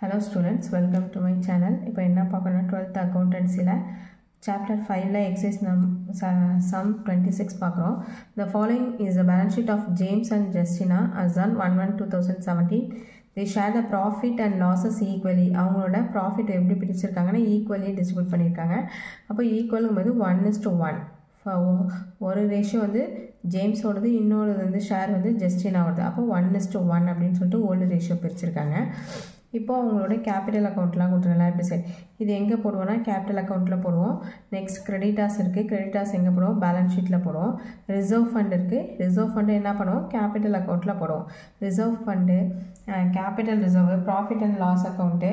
Hello students, welcome to my channel. இப்போ என்ன பார்க்கணும் 12th accountancy chapter 5 exercise sum 26 பார்க்குறோம். The following is the balance sheet of James and Justina as on 1/1/2017. They share the profit and losses equally. அவங்களோட profit எப்படி பிரிச்சிருக்காங்கன்னா equally distribute பண்ணியிருக்காங்க. அப்போ ஈக்குவலுங்கும்போது 1:1. ஒரு ratio வந்து ஜேம்ஸோடது, இன்னொரு வந்து ஷேர் வந்து ஜஸ்டினாவோடது. அப்போ 1:1 அப்படின்னு சொல்லிட்டு ஓல்டு ரேஷியோ பிரிச்சிருக்காங்க. இப்போ அவங்களோட கேபிட்டல் அக்கௌண்ட்லாம் கொடுத்துருலாம். எப்படி சரி இது எங்கே போடுவோம்னா கேபிட்டல் அக்கௌண்ட்டில் போடுவோம். நெக்ஸ்ட் கிரெடிட்டாஸ் இருக்குது, கிரெடிட்டாஸ் எங்கே போடுவோம்? பேலன்ஸ் ஷீட்டில் போடுவோம். ரிசர்வ் ஃபண்ட் இருக்குது, ரிசர்வ் ஃபண்டு என்ன பண்ணுவோம்? கேபிட்டல் அக்கௌண்ட்டில் போடுவோம். Reserve fund, capital reserve, profit and loss account,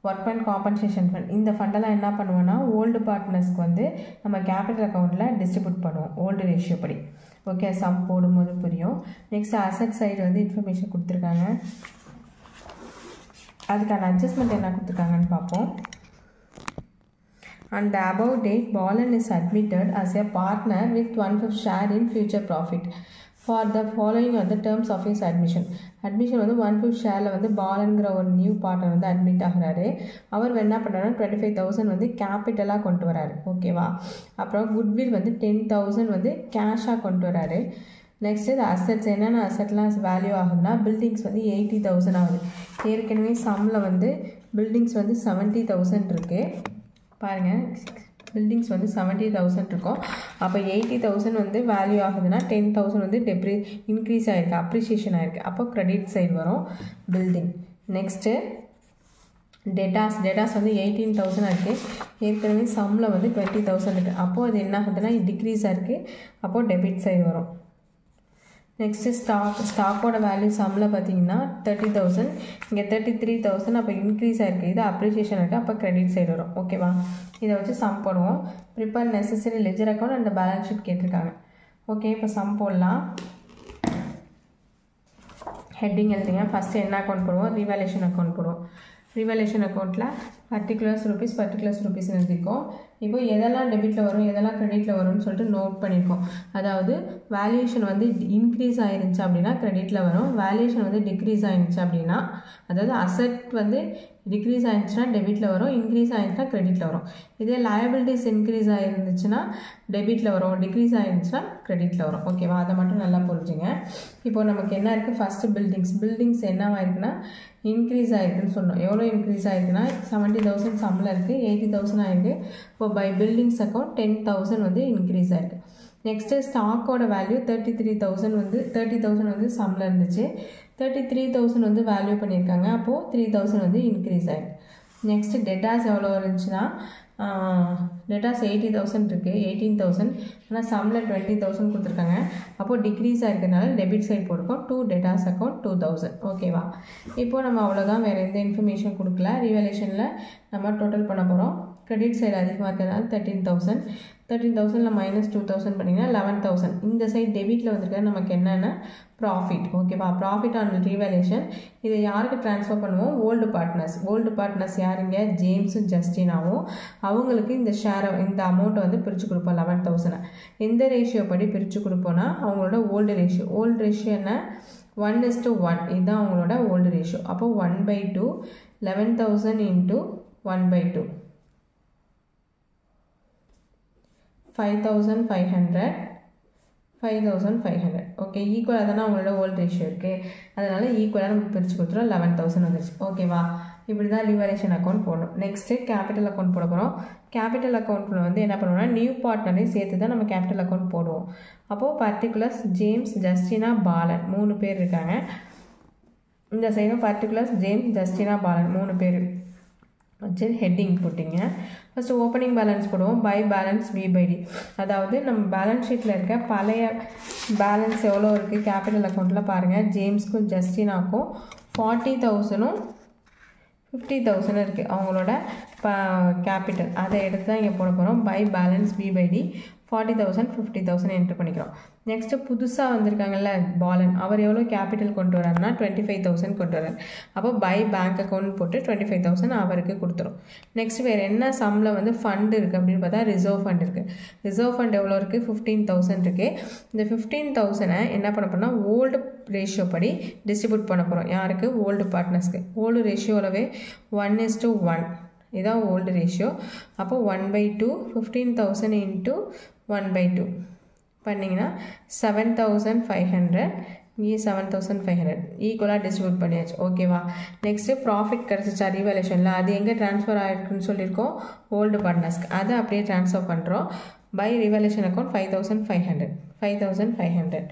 work and compensation fund, இந்த ஃபண்டெல்லாம் என்ன பண்ணுவோன்னா ஓல்டு பார்ட்னர்ஸ்க்கு வந்து நம்ம கேபிட்டல் அக்கௌண்ட்டில் டிஸ்ட்ரிபியூட் பண்ணுவோம் ஓல்டு ரேஷியோ படி. ஓகே, சம் போடும்போது புரியும். நெக்ஸ்ட் அசட் சைடு வந்து இன்ஃபர்மேஷன் கொடுத்துருக்காங்க. அதுக்கான அட்ஜஸ்ட்மெண்ட் என்ன கொடுத்துருக்காங்கன்னு பார்ப்போம். On the above date, Balan is admitted as a partner with 1/5 share in future profit. For the following are the terms of his admission. Admission வந்து 1/5 ஷேரில் வந்து பாலன்கிற ஒரு நியூ பார்ட்னர் வந்து அட்மிட் ஆகிறாரு. அவர் என்ன பண்ணுறாரு? 25,000 வந்து கேபிட்டலாக கொண்டு வராரு. ஓகேவா? அப்புறம் குட்வில் வந்து 10,000 வந்து கேஷாக கொண்டு வராரு. நெக்ஸ்ட் இது அசட்ஸ், என்னென்ன அசட்லாம் வேல்யூ ஆகுதுன்னா பில்டிங்ஸ் வந்து 80,000 ஆகுது. ஏற்கனவே சம்மில் வந்து பில்டிங்ஸ் வந்து 70,000 இருக்குது. பாருங்கள், பில்டிங்ஸ் வந்து 70,000 இருக்கும். அப்போ 80,000 வந்து வேல்யூ ஆகுதுன்னா 10,000 வந்து இன்க்ரீஸ் ஆகிருக்கு, அப்ரிஷியேஷன் ஆகிருக்கு. அப்போ கிரெடிட் சைடு வரும் பில்டிங். நெக்ஸ்ட்டு டெட்டாஸ் வந்து 18,000 இருக்குது. ஏற்கனவே சம்மில் வந்து 20,000 இருக்குது. அப்போது அது என்ன ஆகுதுன்னா டிக்ரீஸாக இருக்குது. அப்போது டெபிட் சைடு வரும். நெக்ஸ்ட்டு ஸ்டாக்கோட வேல்யூ சம்மில் பார்த்தீங்கன்னா 30,000, இங்கே 33,000. அப்போ இன்க்ரீஸ் ஆகிருக்கு, இது அப்ரிஷியேஷன் இருக்குது. அப்போ கிரெடிட் சைடு வரும். ஓகேவா? இதை வச்சு சம் போடுவோம். Prepare necessary ledger account and balance sheet கேட்டிருக்காங்க. ஓகே, இப்போ சம் போடலாம். ஹெட்டிங் எழுதிங்க. ஃபஸ்ட்டு என்ன அக்கௌண்ட் போடுவோம்? ரிவாலுவேஷன் அக்கௌண்ட் போடுவோம். ரிவாலுவேஷன் அக்கௌண்ட்டில் பர்டிகுலர்ஸ் ருபீஸ் எழுதிக்கோம். இப்போ எதெல்லாம் டெபிட்டில் வரும், எதெல்லாம் கிரெடிட்டில் வரும்னு சொல்லிட்டு நோட் பண்ணியிருக்கோம். அதாவது வேல்யூஷன் வந்து இன்க்ரீஸ் ஆயிருந்துச்சு அப்படின்னா கிரெடிட்டில் வரும். வேல்யூஷன் வந்து டிக்ரீஸ் ஆயிருந்துச்சு அப்படின்னா, அதாவது அசட் வந்து டிக்ரீஸ் ஆயிருந்துச்சுன்னா டெபிட்டில் வரும், இன்க்ரீஸ் ஆயிருந்துச்சுன்னா கிரெடிட்டில் வரும். இதே லயபிலிட்டிஸ் இன்க்ரீஸ் ஆயிருந்துச்சுன்னா டெபிட்டில் வரும், டிக்ரீஸ் ஆயிருந்துச்சுன்னா கிரெடிட்டில் வரும். ஓகேவா? அதை மட்டும் நல்லா புரிஞ்சுங்க. இப்போது நமக்கு என்ன இருக்குது? ஃபஸ்ட்டு பில்டிங்ஸ் என்னவா இருக்குன்னா இன்க்ரீஸ் ஆகிருக்குன்னு சொன்னோம். எவ்வளோ இன்க்ரீஸ் ஆகிருக்குன்னா 70,000 சம்மில் இருக்குது, 80,000 ஆகிருக்கு. இப்போ பை பில்டிங்ஸ் அக்கௌண்ட் 10,000 வந்து இன்க்ரீஸ் ஆகிருக்கு. நெக்ஸ்ட்டு ஸ்டாக்கோட வேல்யூ 30,000 வந்து சம்மில் இருந்துச்சு. 33,000 வந்து வேல்யூ பண்ணியிருக்காங்க. அப்போது 3,000 வந்து இன்க்ரீஸ் ஆகிருக்கு. நெக்ஸ்ட்டு டெட்டாஸ் எவ்வளோ இருந்துச்சுன்னா டெட்டாஸ் 80,000 இருக்குது, 18,000. ஆனால் சம்மில் 20,000 கொடுத்துருக்காங்க. அப்போது டிக்ரீஸ் ஆகிருக்கனால டெபிட் சைட் போட்டிருக்கோம். 2 டெட்டாஸ் அக்கௌண்ட் 2,000. ஓகேவா? இப்போது நம்ம அவ்வளோதான், வேறு எந்த இன்ஃபர்மேஷன் கொடுக்கல. ரிவாலுவேஷனில் நம்ம டோட்டல் பண்ண போகிறோம். கிரெடிட் சைடு அதிகமாக இருக்கிறதுனால 13,000 மைனஸ் 2,000 பண்ணிங்கன்னா 11,000. இந்த சைடு டெபிட்டில் வந்துருக்கிறது நமக்கு என்னென்னா ப்ராஃபிட். ஓகேவா? Profit on revolution. இதை யாருக்கு ட்ரான்ஸ்ஃபர் பண்ணுவோம்? ஓல்டு பார்ட்னர்ஸ் யாருங்க? ஜேம்ஸும் ஜஸ்டினாவும். அவங்களுக்கு இந்த அமௌண்ட்டை வந்து பிரித்து கொடுப்போம். 11,000 எந்த ரேஷியோ படி பிரித்து கொடுப்போம்னா அவங்களோட ஓல்டு ரேஷியோ என்ன? 1:1. இதுதான் அவங்களோட ஓல்டு ரேஷியோ. அப்போ 1/2, 11,000 இன்ட்டு 1/2, 5,500. ஓகே, ஈக்குவலாக தானே அவங்களோட ஓல்டு ரேஷியோ இருக்குது. அதனால் ஈக்குவலாக நம்ம பிரித்து கொடுத்துருவோம். 11,000 வந்துருச்சு. ஓகேவா? இப்படி தான் ரிவாலுவேஷன் அக்கௌண்ட் போடணும். நெக்ஸ்ட்டு கேபிட்டல் அக்கௌண்ட் போட போகிறோம். கேபிட்டல் அக்கௌண்ட்டில் வந்து என்ன பண்ணுவோம்னா நியூ பார்ட்னரையும் சேர்த்து தான் நம்ம கேபிட்டல் அக்கௌண்ட் போடுவோம். அப்போது பர்டிகுலர்ஸ் ஜேம்ஸ், ஜஸ்டினா, பாலன் 3 பேர் இருக்காங்க. இந்த சைடும் பர்டிகுலர்ஸ் ஜேம்ஸ், ஜஸ்டினா, பாலன் 3 பேர் வச்சு ஹெட்டிங் போட்டிங்க. ஃபஸ்ட்டு ஓப்பனிங் பேலன்ஸ் போடுவோம். By balance V/D. அதாவது நம்ம பேலன்ஸ் ஷீட்டில் இருக்க பழைய பேலன்ஸ் எவ்வளோ இருக்குது கேபிட்டல் அக்கௌண்ட்டில் பாருங்கள். ஜேம்ஸ்க்கும் ஜஸ்டினாக்கும் 40,000ம் 50,000 இருக்குது அவங்களோட கேபிட்டல். அதை எடுத்து தான் இங்கே போட போகிறோம். By balance V/D. 40,000 50,000 என்ட்ரு பண்ணிக்கிறோம். நெக்ஸ்ட்டு புதுசாக வந்திருக்காங்கல்ல பாலன், அவர் எவ்வளோ கேபிட்டல் கொண்டு வராருன்னா 25,000 கொண்டு வரார். அப்போ பை பேங்க் அக்கௌண்ட் போட்டு 25,000 அவருக்கு கொடுத்துரும். நெக்ஸ்ட் வேறு என்ன சம்மில் வந்து ஃபண்டு இருக்குது அப்படின்னு பார்த்தா ரிசர்வ் ஃபண்ட் இருக்குது. ரிசர்வ் ஃபண்ட் எவ்வளோ இருக்குது? 15,000 இருக்குது. இந்த 15,000 என்ன பண்ண போனால் ஓல்டு ரேஷியோ படி டிஸ்ட்ரிபியூட் பண்ண போகிறோம். யாருக்கு? ஓல்டு பார்ட்னர்ஸ்க்கு. ஓல்டு ரேஷியோலவே 1:1 இதான் ஓல்டு ரேஷியோ. அப்போ 1/2 15,000 இன்ட்டு 1/2 பண்ணிங்கன்னா 7,500, இங்கே 7,500 ஈக்குவலாக டிஸ்ட்ரிபியூட் பண்ணியாச்சு. ஓகேவா? நெக்ஸ்ட்டு ப்ராஃபிட் கிடச்சிச்சா ரீவேல்யூஷனில், அது எங்கே ட்ரான்ஸ்ஃபர் ஆகிருக்குன்னு சொல்லியிருக்கோம்? ஓல்டு பார்ட்னர்ஸ்க்கு. அதை அப்படியே ட்ரான்ஸ்ஃபர் பண்ணுறோம். By revaluation account 5,500.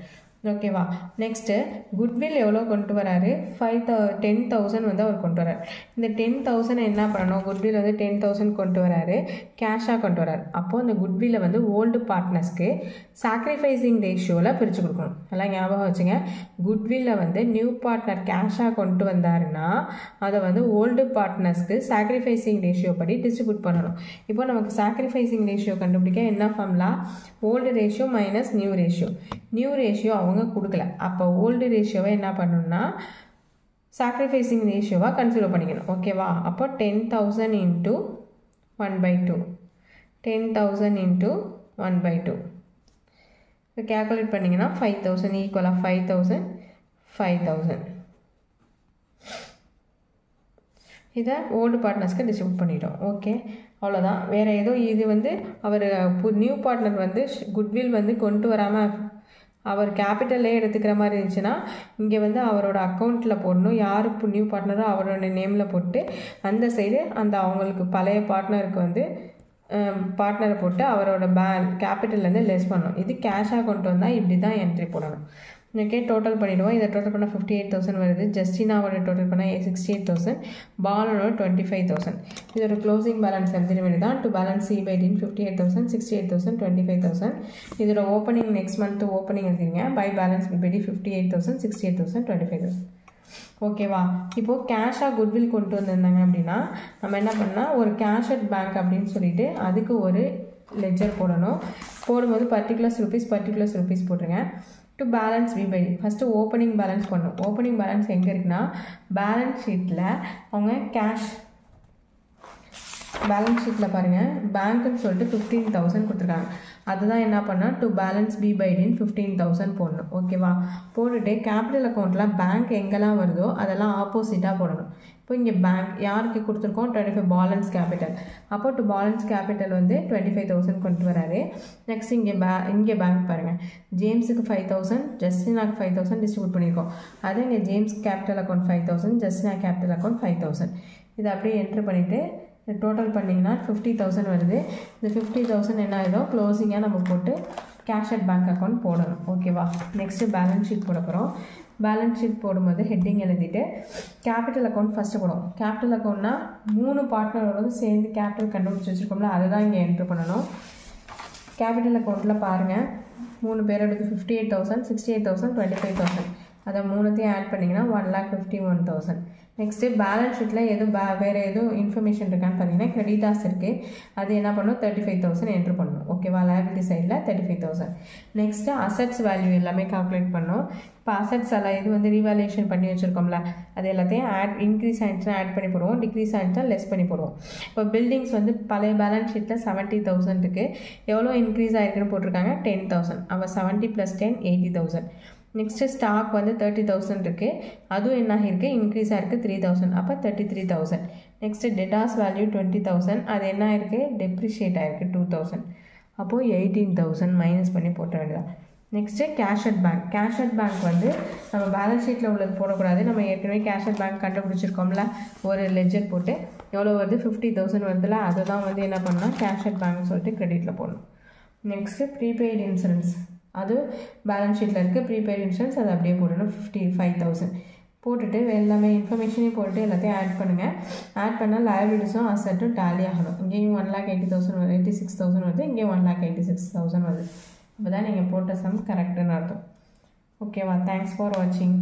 ஓகேவா? நெக்ஸ்ட்டு குட்வில் எவ்வளோ கொண்டு வராரு? 10,000 வந்து அவர் கொண்டு வரார். இந்த 10,000 என்ன பண்ணணும்? குட்வில் வந்து 10,000 கொண்டு வராரு, கேஷாக கொண்டு வரார். அப்போது அந்த குட்வில்லை வந்து ஓல்டு பார்ட்னர்ஸ்க்கு சாக்ரிஃபைசிங் ரேஷியோவில் பிரித்து கொடுக்கணும். எல்லாம் ஞாபகம் வச்சுங்க. குட்வில்லை வந்து நியூ பார்ட்னர் கேஷாக கொண்டு வந்தாருன்னா அதை வந்து ஓல்டு பார்ட்னர்ஸ்க்கு சாக்ரிஃபைசிங் ரேஷியோ படி டிஸ்ட்ரிபியூட் பண்ணணும். இப்போ நமக்கு சாக்ரிஃபைசிங் ரேஷியோ கண்டுபிடிக்க என்ன formula? Old ratio minus new ratio. New ratio அவங்க கொடுக்கல. அப்போ ஓல்டு ரேஷியோவை என்ன பண்ணணும்னா சாக்ரிஃபைசிங் ரேஷியோவாக கன்சிடர் பண்ணிக்கணும். ஓகேவா? அப்போ 10,000 இன்ட்டு 1/2 10,000 இன்ட்டு 1/2 இப்போ கேல்குலேட் பண்ணிங்கன்னா 5,000 ஈக்குவலாக 5,000 இதை ஓல்டு பார்ட்னர்ஸ்க்கு டிஸ்ட்ரிபியூட் பண்ணிட்டோம். ஓகே, அவ்வளோதான். வேறு ஏதோ இது வந்து அவர் நியூ பார்ட்னர் வந்து குட்வில் வந்து கொண்டு வராமல் அவர் கேபிட்டல்லே எடுத்துக்கிற மாதிரி இருந்துச்சுன்னா இங்கே வந்து அவரோட அக்கௌண்ட்டில் போடணும். யார் இப்போ நியூ பார்ட்னரோ அவரோட நேமில் போட்டு அந்த சைடு அந்த அவங்களுக்கு பழைய பார்ட்னருக்கு வந்து பார்ட்னரை போட்டு அவரோட கேபிட்டல்லேருந்து லெஸ் பண்ணணும். இது கேஷாக கொண்டு வந்தால் இப்படி தான் என்ட்ரி போடணும். ஓகே, டோட்டல் பண்ணிவிடுவோம். இதை டோட்டல் பண்ணால் 58,000 வருது. ஜஸ்டினாவோட டோட்டல் பண்ணால் 68,000, பாலனோட 25,000. இதோட க்ளோசிங் பேலன்ஸ் எழுதிட வேண்டியதான். To balance C/D 58,000 68,000 25,000. இதோட ஓப்பனிங் நெக்ஸ்ட் மந்த் ஓப்பனிங் எழுதிங்க. By balance B/D 58,000 68,000 25,000. ஓகேவா? இப்போது கேஷாக குட்வில் கொண்டு வந்திருந்தாங்க அப்படின்னா நம்ம என்ன பண்ணால் ஒரு கேஷ் அட் பேங்க் அப்படின்னு சொல்லிட்டு அதுக்கு ஒரு லெஜர் போடணும். போடும்போது பர்டிகுலர்ஸ் ருபீஸ் போட்டுருங்க. To balance B/D first opening balance பண்ணணும். ஓப்பனிங் பேலன்ஸ் எங்கே இருக்குன்னா பேலன்ஸ் ஷீட்டில் அவங்க கேஷ் பேலன்ஸ் ஷீட்டில் பாருங்கள் பேங்க்குன்னு சொல்லிட்டு 15,000 கொடுத்துருக்காங்க. அதுதான் என்ன பண்ணால் டு பேலன்ஸ் B/D 15,000 போடணும். ஓகேவா? போட்டுட்டு கேபிட்டல் அக்கௌண்ட்டில் பேங்க் எங்கெல்லாம் வருதோ அதெல்லாம் ஆப்போசிட்டாக போடணும். இப்போ இங்கே பேங்க் யாருக்கு கொடுத்துருக்கோம்? 25 பாலன்ஸ் கேபிட்டல். அப்போ டு பாலன்ஸ் கேபிட்டல் வந்து 25,000 கொண்டு வராரு. நெக்ஸ்ட் இங்கே பேங்க் பாருங்கள். ஜேம்ஸுக்கு 5,000 ஜஸ்டினாக்கு 5,000 டிஸ்ட்ரிபியூட் பண்ணியிருக்கோம். அதே இங்கே James capital account 5,000 Justina capital account 5,000. இதை அப்படியே என்ட்ரு பண்ணிவிட்டு டோட்டல் பண்ணிங்கன்னா 50,000 வருது. இந்த 50,000 என்ன ஆகிடும்? க்ளோசிங்காக நம்ம போட்டு கேஷ் அட் பேங்க் அக்கௌண்ட் போடணும். ஓகேவா? நெக்ஸ்ட்டு பேலன்ஸ் ஷீட் போட போகிறோம். பேலன்ஸ் ஷீட் போடும்போது ஹெட்டிங் எழுதிட்டு கேபிட்டல் அக்கௌண்ட் ஃபஸ்ட்டு போடுவோம். கேபிட்டல் அக்கௌண்ட்னா 3 பார்ட்னரோட சேர்ந்து கேபிட்டல் கண்டுபிடிச்சி வச்சுருக்கோம்ல அதை தான் இங்கே என்ட்ரு பண்ணணும். கேபிட்டல் அக்கௌண்ட்டில் பாருங்கள் 3 பேரோடது 58,000 68,000 25,000. அதை 3த்தையும் ஆட் பண்ணிங்கன்னா 1,51,000. நெக்ஸ்ட்டு பேலன்ஸ் ஷீட்டில் எதுவும் வேறு எதுவும் இன்ஃபர்மேஷன் இருக்கான்னு பார்த்தீங்கன்னா கிரெடிட்டாஸ் இருக்குது. அது என்ன பண்ணணும்? 35,000 என்ட்ரு பண்ணணும். ஓகேவா? லைபிலிட்டி சைடில் 35,000. நெக்ஸ்ட்டு அசட்ஸ் வேல்யூ எல்லாமே கால்குலேட் பண்ணணும். இப்போ அசட்ஸ் எல்லாம் இது வந்து ரீவேல்யூஷன் பண்ணி வச்சுருக்கோம்ல அது எல்லாத்தையும் இன்க்ரீஸ் ஆகிடுச்சுன்னா ஆட் பண்ணி போடுவோம், டிக்ரீஸ் ஆகிடுச்சுன்னா லெஸ் பண்ணி போடுவோம். இப்போ பில்டிங்ஸ் வந்து பழைய பேலன்ஸ் ஷீட்டில் 70,000 இருக்குது. எவ்வளோ இன்க்ரீஸ் ஆகிருக்குன்னு போட்டிருக்காங்க? 10,000. அப்போ 70 + 10 80,000. நெக்ஸ்ட்டு ஸ்டாக் வந்து 30,000 இருக்குது. அதுவும் என்ன ஆகிருக்கு? இன்க்ரீஸ் ஆகிருக்கு 3,000. அப்போ 33,000. Next debtors value 20,000. அது என்ன ஆகிருக்கு? டெப்ரிஷியேட் ஆகிருக்கு 2,000. அப்போது 18,000 மைனஸ் பண்ணி போட்ட வேண்டியதான். Next cash at bank. Cash at bank வந்து நம்ம பேலன்ஸ் ஷீட்டில் உள்ளது போடக்கூடாது. நம்ம ஏற்கனவே கேஷ் அட் பேங்க் கண்டுபிடிச்சிருக்கோம்ல ஒரு லெஜர் போட்டு எவ்வளோ வருது? 50,000 வருதுல அதை தான் வந்து என்ன பண்ணால் கேஷ் அட் பேங்க்னு சொல்லிட்டு கிரெடிட்டில் போடணும். நெக்ஸ்ட்டு ப்ரீபெய்டு இன்சூரன்ஸ் அது பேலன்ஸ் ஷீட்டில் இருக்குது. ப்ரீபெய்டு இன்சூரன்ஸ் அது அப்படியே போடணும். 55,000 போட்டுட்டு எல்லாமே இன்ஃபர்மேஷனையும் போட்டுட்டு எல்லாத்தையும் ஆட் பண்ணுங்கள். ஆட் பண்ணால் லைபிலிட்டிஸும் அசட்டும் டேலி ஆகணும். இங்கேயும் 1,80,000 வருது, 86,000 வருது, இங்கேயும் 1,86,000 வருது. அப்போ தான் நீங்கள் போட்ட சம் கரெக்டுன்னு அர்த்தம். ஓகேவா? தேங்க்ஸ் ஃபார் வாட்சிங்.